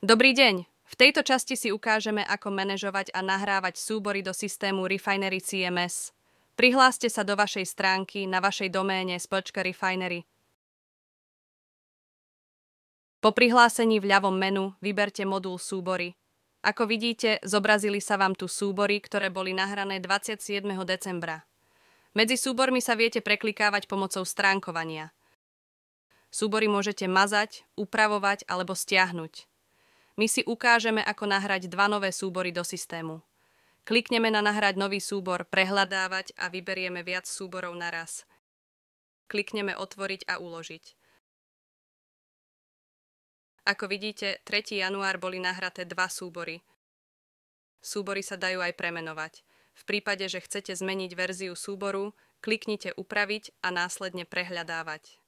Dobrý deň. V tejto časti si ukážeme, ako manažovať a nahrávať súbory do systému Refinery CMS. Prihláste sa do vašej stránky na vašej doméne spoločka Refinery. Po prihlásení v ľavom menu vyberte modul súbory. Ako vidíte, zobrazili sa vám tu súbory, ktoré boli nahrané 27. decembra. Medzi súbormi sa viete preklikávať pomocou stránkovania. Súbory môžete mazať, upravovať alebo stiahnuť. My si ukážeme, ako nahrať dva nové súbory do systému. Klikneme na nahrať nový súbor, prehľadávať a vyberieme viac súborov naraz. Klikneme otvoriť a uložiť. Ako vidíte, 3. január boli nahraté dva súbory. Súbory sa dajú aj premenovať. V prípade, že chcete zmeniť verziu súboru, kliknite upraviť a následne prehľadávať.